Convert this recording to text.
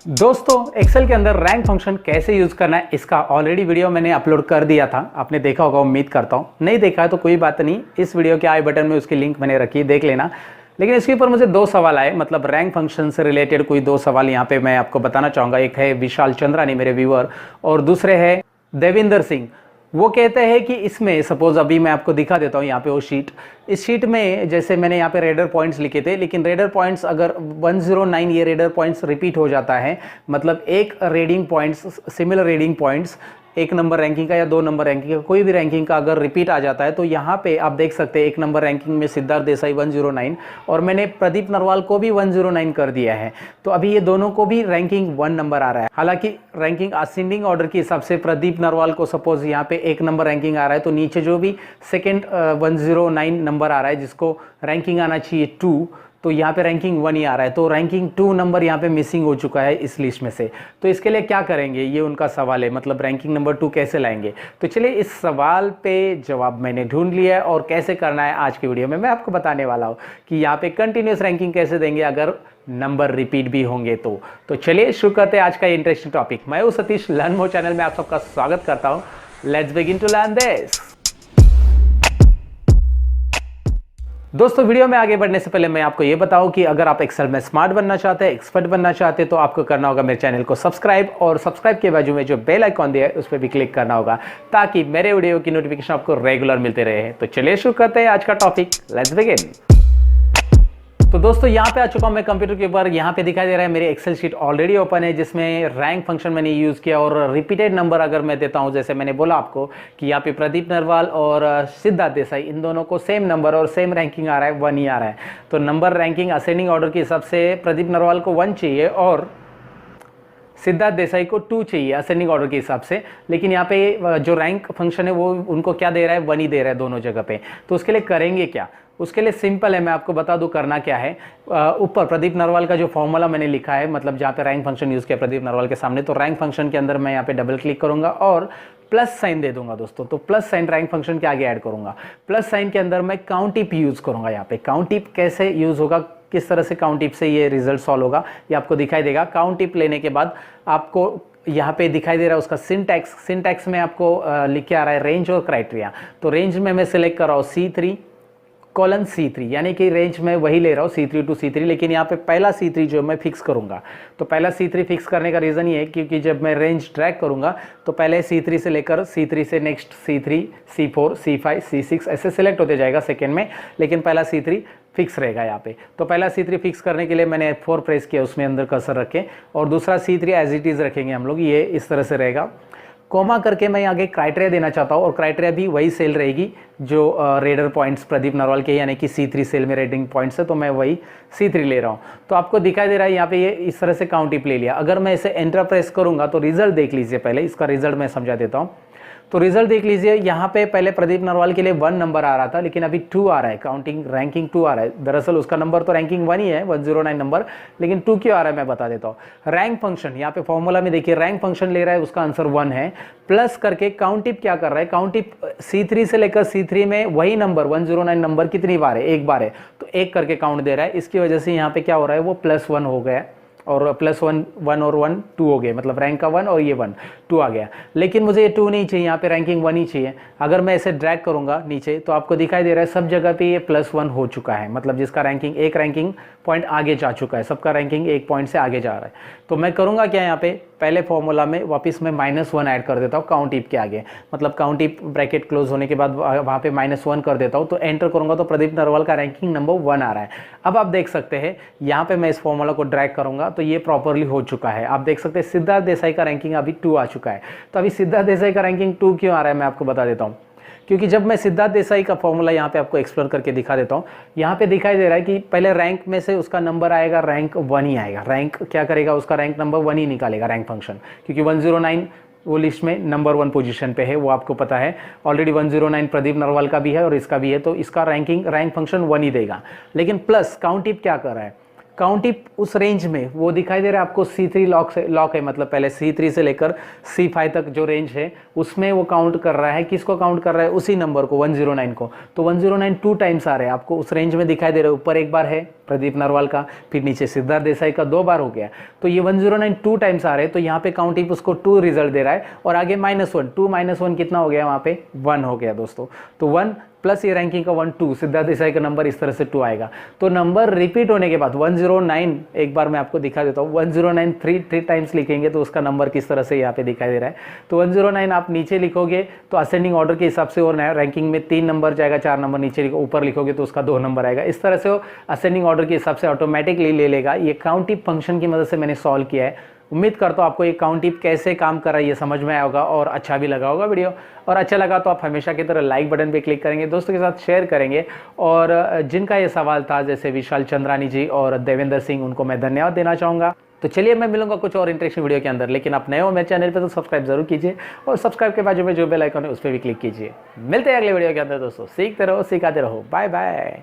दोस्तों एक्सेल के अंदर रैंक फंक्शन कैसे यूज करना है इसका ऑलरेडी वीडियो मैंने अपलोड कर दिया था। आपने देखा होगा, उम्मीद करता हूँ। नहीं देखा है तो कोई बात नहीं, इस वीडियो के आई बटन में उसकी लिंक मैंने रखी है, देख लेना। लेकिन इसके ऊपर मुझे दो सवाल आए, मतलब रैंक फंक्शन से रिलेटेड कोई दो सवाल यहाँ पे मैं आपको बताना चाहूँगा। एक है विशाल चंद्रानी, मेरे व्यूअर, और दूसरे है देविंदर सिंह। वो कहते हैं कि इसमें सपोज अभी मैं आपको दिखा देता हूँ यहाँ पे वो शीट। इस शीट में जैसे मैंने यहाँ पे रेडर पॉइंट्स लिखे थे, लेकिन रेडर पॉइंट्स अगर 109 ये रेडर पॉइंट्स रिपीट हो जाता है, मतलब एक reading points, similar reading points, एक नंबर रैंकिंग का या दो नंबर रैंकिंग का, कोई भी रैंकिंग का अगर रिपीट आ जाता है, तो यहाँ पे आप देख सकते हैं एक नंबर रैंकिंग में सिद्धार्थ देसाई 109 और मैंने प्रदीप नरवाल को भी 109 कर दिया है। तो अभी ये दोनों को भी रैंकिंग 1 नंबर आ रहा है। हालांकि रैंकिंग असेंडिंग ऑर्डर के हिसाब से प्रदीप नरवाल को सपोज यहाँ पे एक नंबर रैंकिंग आ रहा है, तो नीचे जो भी सेकेंड 109 नंबर आ रहा है जिसको रैंकिंग आना चाहिए 2, तो यहाँ पे रैंकिंग 1 ही आ रहा है। तो रैंकिंग 2 नंबर यहाँ पे मिसिंग हो चुका है इस लिस्ट में से। तो इसके लिए क्या करेंगे, ये उनका सवाल है, मतलब रैंकिंग नंबर 2 कैसे लाएंगे। तो चलिए इस सवाल पे जवाब मैंने ढूंढ लिया है और कैसे करना है आज की वीडियो में मैं आपको बताने वाला हूँ कि यहाँ पे कंटिन्यूस रैंकिंग कैसे देंगे अगर नंबर रिपीट भी होंगे तो चलिए शुरू करते हैं आज का इंटरेस्टिंग टॉपिक। मैं हूँ सतीश, लर्न मोर चैनल में आप सबका स्वागत करता हूँ। Let's begin to learn this. दोस्तों वीडियो में आगे बढ़ने से पहले मैं आपको ये बताऊं कि अगर आप एक्सेल में स्मार्ट बनना चाहते हैं, एक्सपर्ट बनना चाहते हैं, तो आपको करना होगा मेरे चैनल को सब्सक्राइब, और सब्सक्राइब के बाजू में जो बेल आइकॉन दिया है उस पर भी क्लिक करना होगा ताकि मेरे वीडियो की नोटिफिकेशन आपको रेगुलर मिलते रहे। तो चलिए शुरू करते हैं आज का टॉपिक। Let's begin. तो दोस्तों यहाँ पे आ चुका हूँ मैं कंप्यूटर के ऊपर। यहाँ पे दिखाई दे रहा है मेरी एक्सेल शीट ऑलरेडी ओपन है जिसमें रैंक फंक्शन मैंने यूज़ किया, और रिपीटेड नंबर अगर मैं देता हूँ, जैसे मैंने बोला आपको कि यहाँ पे प्रदीप नरवाल और सिद्धार्थ देसाई, इन दोनों को सेम नंबर और सेम रैंकिंग आ रहा है, 1 ही आ रहा है। तो नंबर रैंकिंग असेंडिंग ऑर्डर के हिसाब से प्रदीप नरवाल को 1 चाहिए और सिद्धार्थ देसाई को 2 चाहिए असेंडिंग ऑर्डर के हिसाब से। लेकिन यहाँ पे जो रैंक फंक्शन है वो उनको क्या दे रहा है, 1 ही दे रहा है दोनों जगह पे। तो उसके लिए करेंगे क्या, उसके लिए सिंपल है, मैं आपको बता दूं करना क्या है। ऊपर प्रदीप नरवाल का जो फॉर्मूला मैंने लिखा है, मतलब जहाँ पे रैंक फंक्शन यूज़ किया प्रदीप नरवाल के सामने, तो रैंक फंक्शन के अंदर मैं यहाँ पे डबल क्लिक करूंगा और प्लस साइन दे दूंगा दोस्तों। तो प्लस साइन रैंक फंक्शन के आगे ऐड करूंगा। प्लस साइन के अंदर मैं काउंट टिप यूज़ करूंगा। यहाँ पे काउंट टिप कैसे यूज़ होगा, किस तरह से काउंट टिप से ये रिजल्ट सॉल्व होगा, ये आपको दिखाई देगा। काउंट टिप लेने के बाद आपको यहाँ पे दिखाई दे रहा है उसका सिंटैक्स। सिंटैक्स में आपको लिख के आ रहा है रेंज और क्राइटेरिया। तो रेंज में मैं सिलेक्ट कर रहा हूँ C3:C3, यानी कि रेंज में वही ले रहा हूँ C3 to C3, लेकिन यहाँ पे पहला C3 जो मैं फिक्स करूँगा। तो पहला C3 फिक्स करने का रीज़न ये है क्योंकि जब मैं रेंज ट्रैक करूँगा तो पहले C3 से लेकर C3 से next C3, C4, C5, C6 ऐसे सिलेक्ट होते जाएगा सेकेंड में, लेकिन पहला C3 फिक्स रहेगा यहाँ पे। तो पहला C3 फिक्स करने के लिए मैंने F4 प्रेस किया, उसमें अंदर कर्सर रखें, और दूसरा C3 एज इट इज़ रखेंगे हम लोग, ये इस तरह से रहेगा। कोमा करके मैं आगे क्राइटेरिया देना चाहता हूँ, और क्राइटेरिया भी वही सेल रहेगी जो रेडर पॉइंट्स प्रदीप नरवाल के, यानी कि C3 सेल में रेडिंग पॉइंट्स है, तो मैं वही C3 ले रहा हूँ। तो आपको दिखाई दे रहा है यहाँ पे ये इस तरह से काउंट टिप ले लिया। अगर मैं इसे एंटर प्रेस करूँगा तो रिजल्ट देख लीजिए, पहले इसका रिजल्ट मैं समझा देता हूँ। तो रिजल्ट देख लीजिए, यहाँ पे पहले प्रदीप नरवाल के लिए 1 नंबर आ रहा था, लेकिन अभी 2 आ रहा है, काउंटिंग रैंकिंग 2 आ रहा है। दरअसल उसका नंबर तो रैंकिंग 1 ही है, 109 नंबर, लेकिन 2 क्यों आ रहा है मैं बता देता हूँ। रैंक फंक्शन यहाँ पे फॉर्मूला में देखिए, रैंक फंक्शन ले रहा है, उसका आंसर 1 है, प्लस करके काउंट टिप क्या कर रहा है, काउंट टिप C3 से लेकर C3 में वही नंबर 109 नंबर कितनी बार है, एक बार है, तो एक करके काउंट दे रहा है। इसकी वजह से यहाँ पे क्या हो रहा है, वो +1 हो गया, और +1 और 1 2 हो गए, मतलब रैंक का 1 और ये 1 2 आ गया। लेकिन मुझे ये 2 नहीं चाहिए, यहाँ पे रैंकिंग 1 ही चाहिए। अगर मैं इसे ड्रैग करूँगा नीचे तो आपको दिखाई दे रहा है सब जगह पे ये +1 हो चुका है, मतलब जिसका रैंकिंग एक रैंकिंग पॉइंट आगे जा चुका है, सबका रैंकिंग 1 पॉइंट से आगे जा रहा है। तो मैं करूँगा क्या, यहाँ पे पहले फॉर्मूला में वापस मैं -1 ऐड कर देता हूँ काउंट टिप के आगे, मतलब काउंट टिप ब्रैकेट क्लोज होने के बाद वहाँ पे -1 कर देता हूँ। तो एंटर करूँगा तो प्रदीप नरवाल का रैंकिंग नंबर 1 आ रहा है। अब आप देख सकते हैं यहाँ पे मैं इस फॉर्मूला को ड्रैग करूँगा तो ये प्रॉपरली हो चुका है। आप देख सकते हैं सिद्धार्थ देसाई का रैंकिंग अभी 2 आ चुका है। तो अभी सिद्धार्थ देसाई का रैंकिंग 2 क्यों आ रहा है मैं आपको बता देता हूँ, क्योंकि जब मैं सिद्धार्थ देसाई का फॉर्मूला यहाँ पे आपको एक्सप्लोर करके दिखा देता हूँ, यहाँ पे दिखाई दे रहा है कि पहले रैंक में से उसका नंबर आएगा, रैंक 1 ही आएगा। रैंक क्या करेगा, उसका रैंक नंबर 1 ही निकालेगा रैंक फंक्शन, क्योंकि 109 वो लिस्ट में नंबर 1 पोजीशन पे है, वो आपको पता है ऑलरेडी। 109 प्रदीप नरवाल का भी है और इसका भी है, तो इसका रैंक फंक्शन 1 ही देगा। लेकिन प्लस काउंट टिप क्या कर रहा है, काउंट टिप उस रेंज में वो दिखाई दे रहा है आपको C3 लॉक है, मतलब पहले C3 से लेकर C5 तक जो रेंज है उसमें वो काउंट कर रहा है। किसको काउंट कर रहा है, उसी नंबर को 109 को। तो 109 2 टाइम्स आ रहे हैं आपको उस रेंज में दिखाई दे रहे हैं, ऊपर एक बार है प्रदीप नरवाल का, फिर नीचे सिद्धार्थ देसाई का 2 बार हो गया। तो ये 109 2 टाइम्स आ रहे हैं, तो यहाँ पे काउंट इफ उसको 2 रिजल्ट दे रहा है, और आगे -1, 2 - 1 कितना हो गया, वहाँ पे 1 हो गया दोस्तों। तो 1 प्लस ये रैंकिंग का 1 2, सिद्धार्थ देसाई का नंबर इस तरह से 2 आएगा। तो नंबर रिपीट होने के बाद 109, एक बार मैं आपको दिखा देता हूँ, 109 3 टाइम्स लिखेंगे तो उसका नंबर किस तरह से यहाँ पे दिखाई दे रहा है। तो 109 आप नीचे लिखोगे तो असेंडिंग ऑर्डर के हिसाब से, और रैंकिंग में 3 नंबर जाएगा, 4 नंबर नीचे ऊपर लिखोगे तो उसका 2 नंबर आएगा। इस तरह से वो असेंडिंग ऑर्डर के हिसाब से ऑटोमेटिकली ले लेगा। ये काउंटिव फंक्शन की मदद से मैंने सॉल्व किया है। उम्मीद करता हूँ आपको ये काउंटिव कैसे काम कर रहा है ये समझ में आया होगा और अच्छा भी लगा होगा वीडियो। और अच्छा लगा तो आप हमेशा की तरह लाइक बटन पे क्लिक करेंगे, दोस्तों के साथ शेयर करेंगे। और जिनका ये सवाल था जैसे विशाल चंद्रानी जी और देवेंद्र सिंह, उनको मैं धन्यवाद देना चाहूँगा। तो चलिए मैं मिलूंगा कुछ और इंटरेस्टिंग वीडियो के अंदर, लेकिन आप नए हो मेरे चैनल पे तो सब्सक्राइब जरूर कीजिए, और सब्सक्राइब के बाजू में जो बेल आइकन है उस पर भी क्लिक कीजिए। मिलते हैं अगले वीडियो के अंदर दोस्तों। सीखते रहो, सिखाते रहो। Bye bye.